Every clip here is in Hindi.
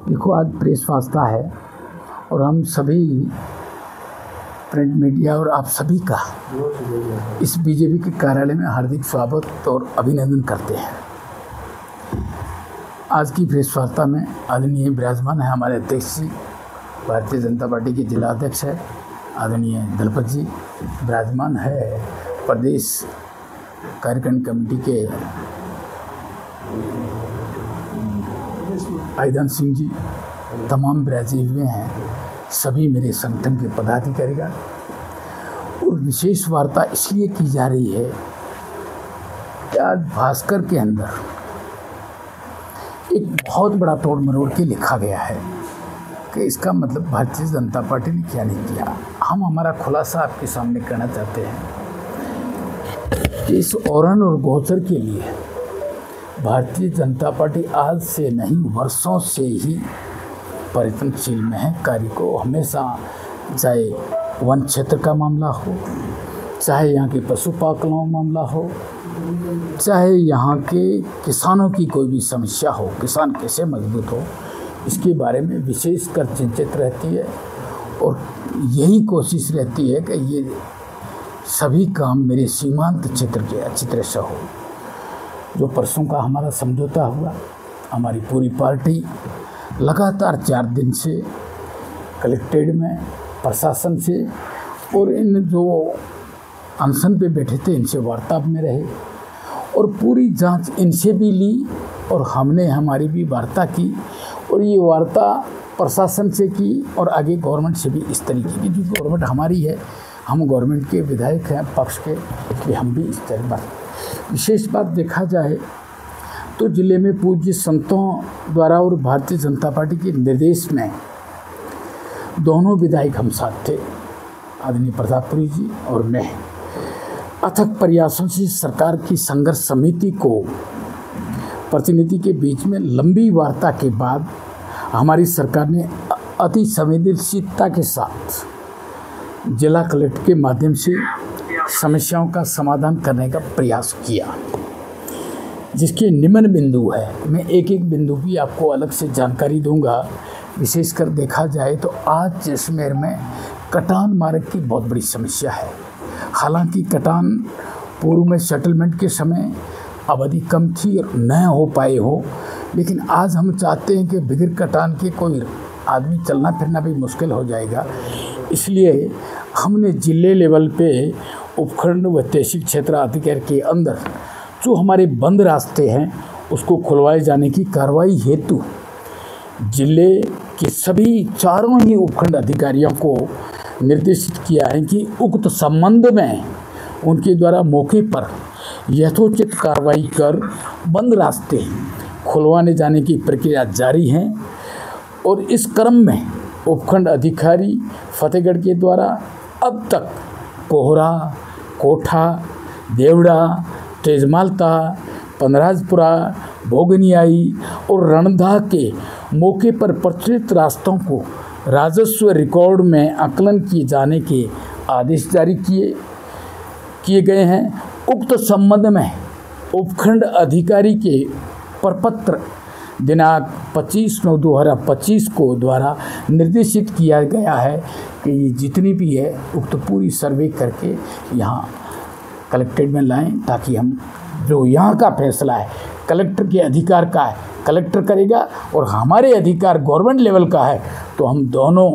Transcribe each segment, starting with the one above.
देखो, आज प्रेस वार्ता है और हम सभी प्रिंट मीडिया और आप सभी का इस बीजेपी के कार्यालय में हार्दिक स्वागत और अभिनंदन करते हैं। आज की प्रेस वार्ता में आदरणीय विराजमान है हमारे अध्यक्ष जी, भारतीय जनता पार्टी के जिला अध्यक्ष है आदरणीय दलपत जी, विराजमान है प्रदेश कार्यकारिणी कमेटी के आयदान सिंह जी, तमाम विराजे हुए हैं सभी मेरे संगठन के पदाधिकारीगण। और विशेष वार्ता इसलिए की जा रही है कि आज भास्कर के अंदर एक बहुत बड़ा तोड़ मरोड़ के लिखा गया है कि इसका मतलब भारतीय जनता पार्टी ने क्या नहीं किया। हम हमारा खुलासा आपके सामने करना चाहते हैं कि इस औरन और गोचर के लिए भारतीय जनता पार्टी आज से नहीं वर्षों से ही परिवर्तनशील में है। कार्य को हमेशा, चाहे वन क्षेत्र का मामला हो, चाहे यहाँ के पशुपालकों का मामला हो, चाहे यहाँ के किसानों की कोई भी समस्या हो, किसान कैसे मजबूत हो, इसके बारे में विशेषकर चिंतित रहती है। और यही कोशिश रहती है कि ये सभी काम मेरे सीमांत क्षेत्र के अच्छी तरह से हो। जो परसों का हमारा समझौता हुआ, हमारी पूरी पार्टी लगातार 4 दिन से कलेक्ट्रेट में प्रशासन से और इन जो अनशन पे बैठे थे इनसे वार्तालाप में रहे और पूरी जांच इनसे भी ली और हमने हमारी भी वार्ता की और ये वार्ता प्रशासन से की और आगे गवर्नमेंट से भी इस तरीके की, जो गवर्नमेंट हमारी है, हम गवर्नमेंट के विधायक हैं पक्ष के, इसलिए हम भी इस तरह बात। विशेष बात देखा जाए तो जिले में पूज्य संतों द्वारा और भारतीय जनता पार्टी के निर्देश में दोनों विधायक हम साथ थे, आदरणीय प्रतापपुरी जी और मैं। अथक प्रयासों से सरकार की संघर्ष समिति को प्रतिनिधि के बीच में लंबी वार्ता के बाद हमारी सरकार ने अति संवेदनशीलता के साथ जिला कलेक्टर के माध्यम से समस्याओं का समाधान करने का प्रयास किया, जिसके निम्न बिंदु है। मैं एक एक बिंदु की आपको अलग से जानकारी दूंगा। विशेषकर देखा जाए तो आज जैसलमेर में कटान मार्ग की बहुत बड़ी समस्या है। हालांकि कटान पूर्व में सेटलमेंट के समय अवधि कम थी और न हो पाए हो, लेकिन आज हम चाहते हैं कि बगैर कटान के कोई आदमी चलना फिरना भी मुश्किल हो जाएगा। इसलिए हमने जिले लेवल पे उपखंड व तहसील क्षेत्र अधिकारी के अंदर जो हमारे बंद रास्ते हैं उसको खुलवाए जाने की कार्रवाई हेतु जिले के सभी चारों ही उपखंड अधिकारियों को निर्देशित किया है कि उक्त संबंध में उनके द्वारा मौके पर यथोचित कार्रवाई कर बंद रास्ते खुलवाने जाने की प्रक्रिया जारी है। और इस क्रम में उपखंड अधिकारी फतेहगढ़ के द्वारा अब तक कोहरा, कोठा, देवड़ा, तेजमालता, पनराजपुरा, भोगनियाई और रणधा के मौके पर प्रचलित रास्तों को राजस्व रिकॉर्ड में आकलन किए जाने के आदेश जारी किए गए हैं। उक्त संबंध में उपखंड अधिकारी के प्रपत्र दिनांक 25/9/2025 को द्वारा निर्देशित किया गया है कि ये जितनी भी है उक्त पूरी सर्वे करके यहाँ कलेक्ट्रेट में लाएं, ताकि हम जो यहाँ का फैसला है कलेक्टर के अधिकार का है, कलेक्टर करेगा, और हमारे अधिकार गवर्नमेंट लेवल का है तो हम दोनों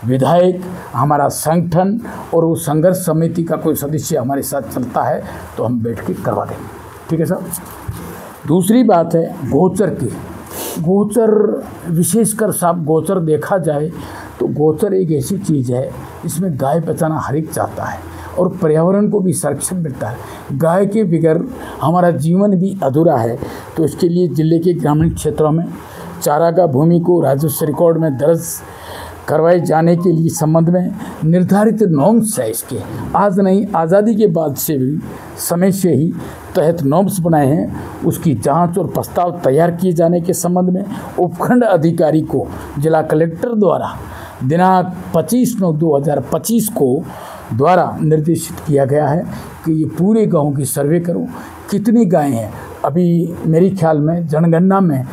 विधायक, हमारा संगठन और वो संघर्ष समिति का कोई सदस्य हमारे साथ चलता है तो हम बैठ के करवा देंगे। ठीक है सर। दूसरी बात है गोचर की। गोचर विशेषकर साहब, गोचर देखा जाए तो गोचर एक ऐसी चीज़ है इसमें गाय बचाना हर एक चाहता है और पर्यावरण को भी संरक्षण मिलता है। गाय के बगैर हमारा जीवन भी अधूरा है। तो इसके लिए जिले के ग्रामीण क्षेत्रों में चारागाह भूमि को राजस्व रिकॉर्ड में दर्ज करवाए जाने के लिए संबंध में निर्धारित नॉर्म्स है। इसके आज नहीं, आज़ादी के बाद से भी समय से ही तहत नॉर्म्स बनाए हैं। उसकी जांच और प्रस्ताव तैयार किए जाने के संबंध में उपखंड अधिकारी को जिला कलेक्टर द्वारा दिनांक 25/9/2025 को द्वारा निर्देशित किया गया है कि ये पूरे गांव की सर्वे करो, कितनी गायें हैं। अभी मेरे ख्याल में जनगणना में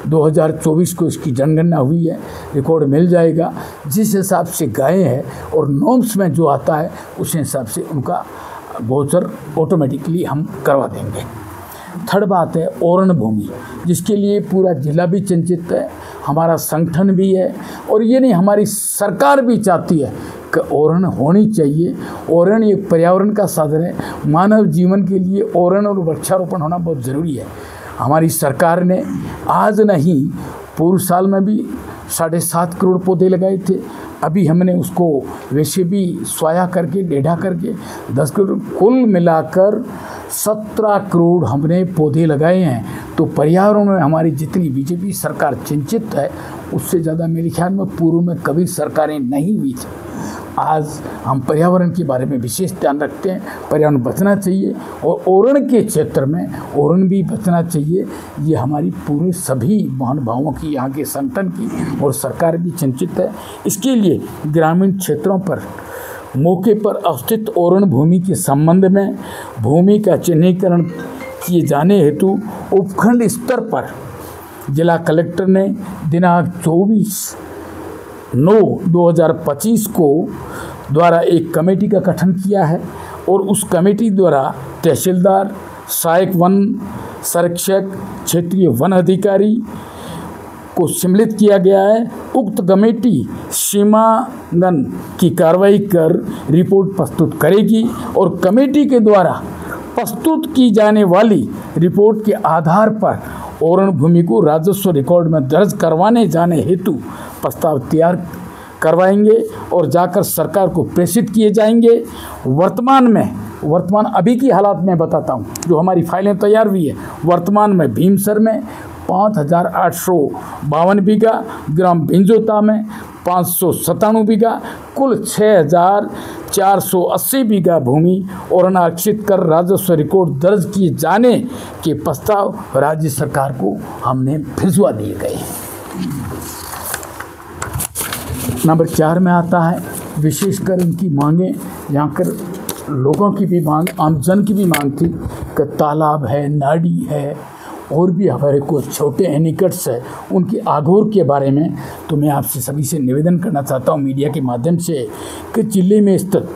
2024 को इसकी जनगणना हुई है, रिकॉर्ड मिल जाएगा। जिस हिसाब से गायें हैं और नॉर्म्स में जो आता है उस हिसाब से उनका गोचर ऑटोमेटिकली हम करवा देंगे। थर्ड बात है ओरण भूमि, जिसके लिए पूरा जिला भी चिंतित है, हमारा संगठन भी है, और ये नहीं हमारी सरकार भी चाहती है कि ओरण होनी चाहिए। ओरण एक पर्यावरण का साधन है, मानव जीवन के लिए ओरण और वृक्षारोपण होना बहुत ज़रूरी है। हमारी सरकार ने आज नहीं पूर्व साल में भी 7.5 करोड़ पौधे लगाए थे। अभी हमने उसको वैसे भी स्वाया करके डेढ़ा करके 10 करोड़ कुल मिलाकर 17 करोड़ हमने पौधे लगाए हैं। तो पर्यावरण में हमारी जितनी बीजेपी सरकार चिंतित है उससे ज़्यादा मेरे ख्याल में पूर्व में कभी सरकारें नहीं हुई थी। आज हम पर्यावरण के बारे में विशेष ध्यान रखते हैं, पर्यावरण बचना चाहिए और ओरण के क्षेत्र में ओरण भी बचना चाहिए। ये हमारी पूरे सभी महानुभावों की, यहाँ के संगठन की और सरकार भी चिंतित है। इसके लिए ग्रामीण क्षेत्रों पर मौके पर अवस्थित ओरण भूमि के संबंध में भूमि का चिन्हीकरण किए जाने हेतु उपखंड स्तर पर जिला कलेक्टर ने दिनांक 24/9/2025 को द्वारा एक कमेटी का गठन किया है और उस कमेटी द्वारा तहसीलदार, सहायक वन संरक्षक, क्षेत्रीय वन अधिकारी को सम्मिलित किया गया है। उक्त कमेटी सीमांकन की कार्रवाई कर रिपोर्ट प्रस्तुत करेगी और कमेटी के द्वारा प्रस्तुत की जाने वाली रिपोर्ट के आधार पर ओरण भूमि को राजस्व रिकॉर्ड में दर्ज करवाने जाने हेतु प्रस्ताव तैयार करवाएंगे और जाकर सरकार को प्रेषित किए जाएंगे। वर्तमान अभी की हालात में बताता हूँ, जो हमारी फाइलें तैयार हुई है। वर्तमान में भीमसर में 5,852 बीघा, ग्राम बिंजोता में 597 बीघा, कुल 6,480 बीघा भूमि और आरक्षित कर राजस्व रिकॉर्ड दर्ज किए जाने के प्रस्ताव राज्य सरकार को हमने भिजवा दिए गए हैं। नंबर 4 में आता है विशेषकर इनकी मांगें, यहाँ कर लोगों की भी मांग, आमजन की भी मांग थी कि तालाब है, नाड़ी है और भी हमारे कुछ छोटे एनिकट्स है, उनकी आघोर के बारे में। तो मैं आपसे सभी से निवेदन करना चाहता हूँ मीडिया के माध्यम से कि जिले में स्थित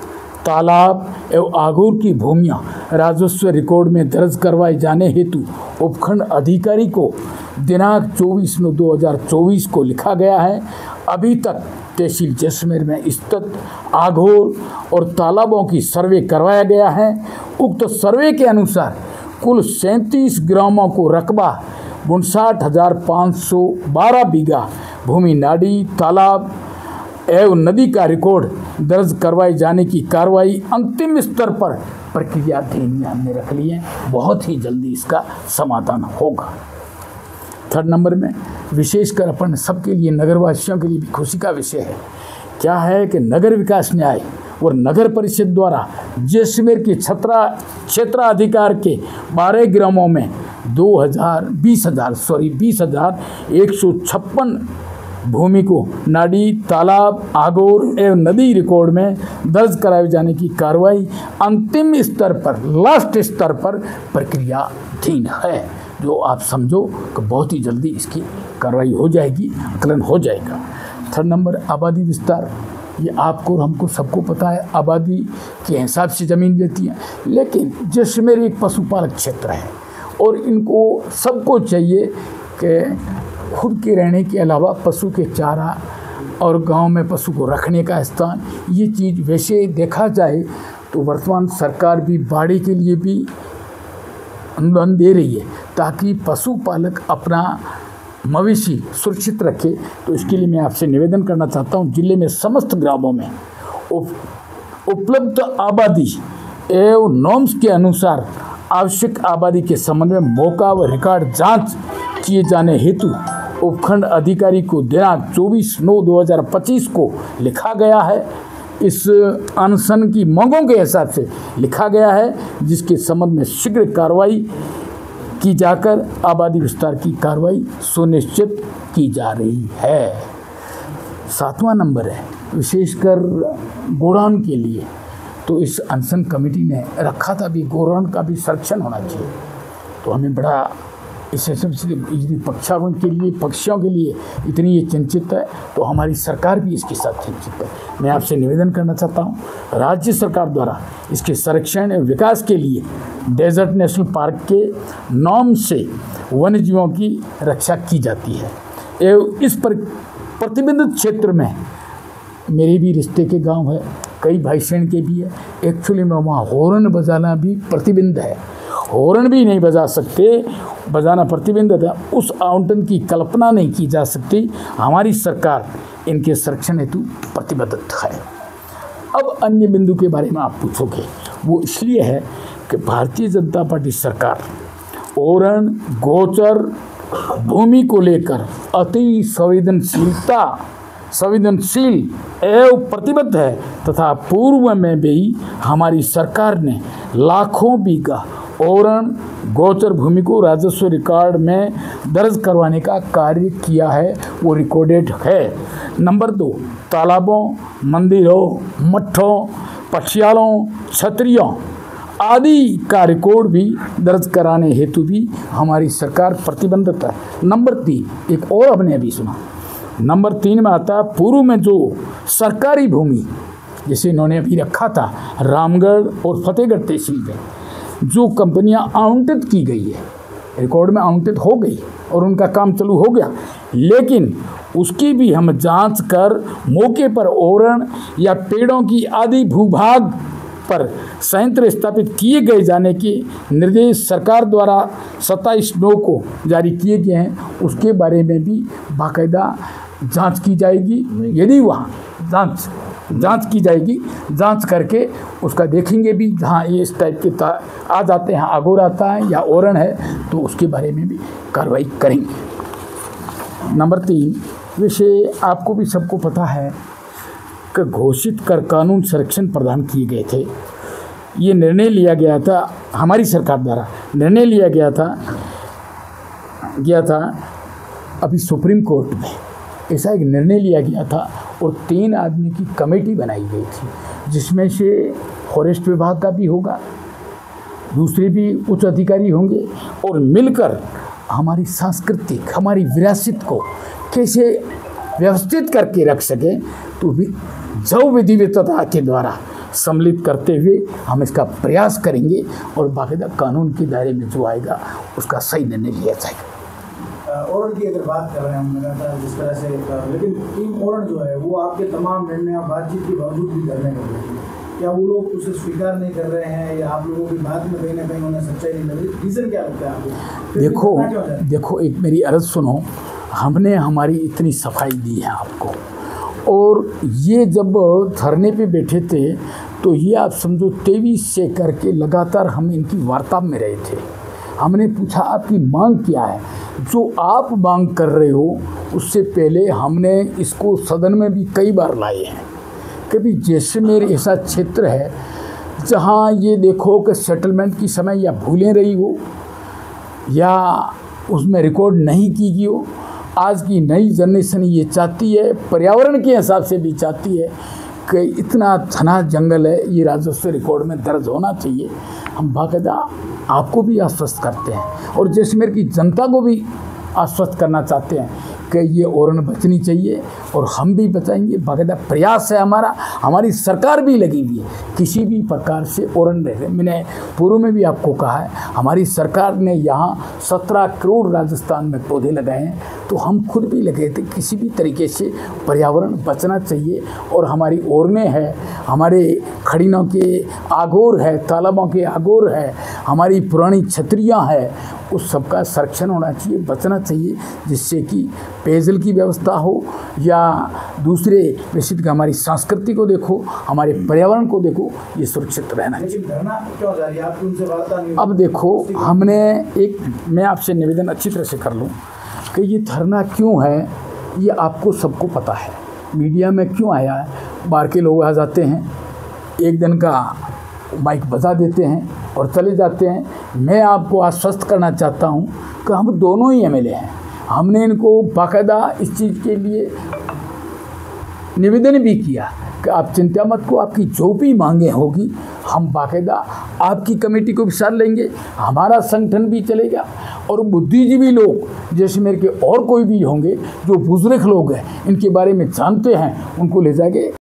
तालाब एवं आघोर की भूमियाँ राजस्व रिकॉर्ड में दर्ज करवाए जाने हेतु उपखंड अधिकारी को दिनांक 24/9/2024 को लिखा गया है। अभी तक तहसील जैसलमेर में स्थित आघोर और तालाबों की सर्वे करवाया गया है। उक्त सर्वे के अनुसार कुल 37 ग्रामों को रकबा 59,512 बीघा भूमि नाड़ी, तालाब एवं नदी का रिकॉर्ड दर्ज करवाए जाने की कार्रवाई अंतिम स्तर पर प्रक्रियाधीन में हमने रख ली है। बहुत ही जल्दी इसका समाधान होगा। थर्ड नंबर में विशेषकर अपन सबके लिए, नगरवासियों के लिए भी खुशी का विषय है। क्या है कि नगर विकास न्याय और नगर परिषद द्वारा जैसलमेर के क्षेत्राधिकार के 12 ग्रामों में 20,156 भूमि को नाड़ी, तालाब, आघोर एवं नदी रिकॉर्ड में दर्ज कराए जाने की कार्रवाई अंतिम स्तर पर, लास्ट स्तर पर प्रक्रियाधीन है। जो आप समझो कि बहुत ही जल्दी इसकी कार्रवाई हो जाएगी, आकलन हो जाएगा। थर्ड नंबर आबादी विस्तार। ये आपको और हमको सबको पता है, आबादी के हिसाब से ज़मीन देती है, लेकिन जैसलमेर एक पशुपालक क्षेत्र है और इनको सबको चाहिए कि खुद के रहने के अलावा पशु के चारा और गांव में पशु को रखने का स्थान, ये चीज़ वैसे देखा जाए तो वर्तमान सरकार भी बाड़ी के लिए भी अनुदान दे रही है ताकि पशुपालक अपना मवेशी सुरक्षित रखे। तो इसके लिए मैं आपसे निवेदन करना चाहता हूँ, जिले में समस्त ग्रामों में उपलब्ध आबादी एवं नॉर्म्स के अनुसार आवश्यक आबादी के संबंध में मौका व रिकॉर्ड जांच किए जाने हेतु उपखंड अधिकारी को दिनांक 24/9/2025 को लिखा गया है। इस अनशन की मांगों के हिसाब से लिखा गया है, जिसके संबंध में शीघ्र कार्रवाई की जाकर आबादी विस्तार की कार्रवाई सुनिश्चित की जा रही है। 7वां नंबर है विशेषकर गोडाउन के लिए। तो इस अनशन कमेटी ने रखा था भी गोडाउन का भी संरक्षण होना चाहिए। तो हमें बड़ा इस यदि पक्षियों के लिए इतनी ये चिंतित है तो हमारी सरकार भी इसके साथ चिंतित है। मैं आपसे निवेदन करना चाहता हूँ, राज्य सरकार द्वारा इसके संरक्षण एवं विकास के लिए डेजर्ट नेशनल पार्क के नॉर्म से वन्य जीवों की रक्षा की जाती है एवं इस पर प्रतिबंधित क्षेत्र में मेरे भी रिश्ते के गांव है, कई भाईसैन के भी है। एक्चुअली में वहाँ हॉर्न बजाना भी प्रतिबंध है, हॉर्न भी नहीं बजा सकते, बजाना प्रतिबंधित है। उस आवंटन की कल्पना नहीं की जा सकती। हमारी सरकार इनके संरक्षण हेतु प्रतिबद्ध है। अब अन्य बिंदु के बारे में आप पूछोगे, वो इसलिए है कि भारतीय जनता पार्टी सरकार ओरण गोचर भूमि को लेकर अति संवेदनशील एवं प्रतिबद्ध है तथा पूर्व में भी हमारी सरकार ने लाखों बीघा ओरण गोचर भूमि को राजस्व रिकॉर्ड में दर्ज करवाने का कार्य किया है, वो रिकॉर्डेड है। नंबर 2, तालाबों, मंदिरों, मठों, पक्षियालों, छतरियों आदि का रिकॉर्ड भी दर्ज कराने हेतु भी हमारी सरकार प्रतिबद्ध है। नंबर 3, एक और आपने अभी सुना, नंबर 3 में आता है पूर्व में जो सरकारी भूमि, जैसे इन्होंने अभी रखा था रामगढ़ और फतेहगढ़ तहसील में, जो कंपनियां आवंटित की गई है, रिकॉर्ड में आवंटित हो गई और उनका काम चालू हो गया, लेकिन उसकी भी हम जांच कर मौके पर ओरण या पेड़ों की आदि भूभाग पर संयंत्र स्थापित किए गए जाने के निर्देश सरकार द्वारा 27/9 को जारी किए गए हैं। उसके बारे में भी बाकायदा जांच की जाएगी। यदि वहाँ जांच की जाएगी, जांच करके उसका देखेंगे भी, जहाँ ये इस टाइप के आ जाते हैं, आगोर आता है या ओरण है, तो उसके बारे में भी कार्रवाई करेंगे। नंबर 3 विषय आपको भी सबको पता है कि घोषित कर कानून संरक्षण प्रदान किए गए थे। ये निर्णय लिया गया था, हमारी सरकार द्वारा निर्णय लिया गया था अभी सुप्रीम कोर्ट में, ऐसा एक निर्णय लिया गया था और 3 आदमी की कमेटी बनाई गई थी, जिसमें से फॉरेस्ट विभाग का भी होगा, दूसरे भी उच्च अधिकारी होंगे और मिलकर हमारी सांस्कृतिक, हमारी विरासत को कैसे व्यवस्थित करके रख सकें, तो भी जव विधिवतता के द्वारा सम्मिलित करते हुए हम इसका प्रयास करेंगे और बाकायदा कानून के दायरे में जो आएगा उसका सही निर्णय लिया जाएगा। ओरण की अगर बात कर रहे हैं हम लगातार जिस तरह से, लेकिन टीम ओरण जो है वो आपके तमाम निर्णय बातचीत के बावजूद भी करने कर रही है, क्या वो लोग उसे स्वीकार नहीं कर रहे हैं या आप लोगों की बात में कहीं ना कहीं उन्हें सच्चाई नहीं लग रही? रीज़न क्या लगता है आपको? देखो एक मेरी अर्ज़ सुनो, हमने हमारी इतनी सफाई दी है आपको, और ये जब धरने पे बैठे थे तो ये आप समझो 23 से करके लगातार हम इनकी वार्ता में रहे थे। हमने पूछा आपकी मांग क्या है, जो आप मांग कर रहे हो उससे पहले हमने इसको सदन में भी कई बार लाए हैं। कभी जैसलमेर ऐसा क्षेत्र है जहाँ ये देखो कि सेटलमेंट की समय या भूलें रही हो या उसमें रिकॉर्ड नहीं की गई हो। आज की नई जनरेशन ये चाहती है, पर्यावरण के हिसाब से भी चाहती है कि इतना घना जंगल है, ये राजस्व रिकॉर्ड में दर्ज होना चाहिए। हम बाकायदा आपको भी आश्वस्त करते हैं और जैसलमेर की जनता को भी आश्वस्त करना चाहते हैं कि ये ओरण बचनी चाहिए और हम भी बचाएंगे। बाकायदा प्रयास है हमारा, हमारी सरकार भी लगी हुई है किसी भी प्रकार से ओरण रहे। मैंने पूर्व में भी आपको कहा है, हमारी सरकार ने यहाँ 17 करोड़ राजस्थान में पौधे लगाए हैं, तो हम खुद भी लगे थे किसी भी तरीके से पर्यावरण बचना चाहिए। और हमारी ओरने हैं, हमारे खड़ीनों के आगोर है, तालाबों के आगोर है, हमारी पुरानी छतरियाँ हैं, उस सबका संरक्षण होना चाहिए, बचना चाहिए, जिससे कि पेयजल की व्यवस्था हो या दूसरे वैसे हमारी संस्कृति को देखो, हमारे पर्यावरण को देखो, ये सुरक्षित रहना चाहिए। अब देखो हमने एक, मैं आपसे निवेदन अच्छी तरह से कर लूँ कि ये धरना क्यों है, ये आपको सबको पता है, मीडिया में क्यों आया है। बाहर के लोग आ जाते हैं, एक दिन का माइक बजा देते हैं और चले जाते हैं। मैं आपको आश्वस्त करना चाहता हूं कि हम दोनों ही एमएलए हैं, हमने इनको बाकायदा इस चीज़ के लिए निवेदन भी किया कि आप चिंता मत को, आपकी जो भी मांगे होगी हम बाकायदा आपकी कमेटी को भी साथ लेंगे, हमारा संगठन भी चलेगा और बुद्धिजीवी लोग जैसे मेरे के और कोई भी होंगे जो बुजुर्ग लोग हैं इनके बारे में जानते हैं उनको ले जाके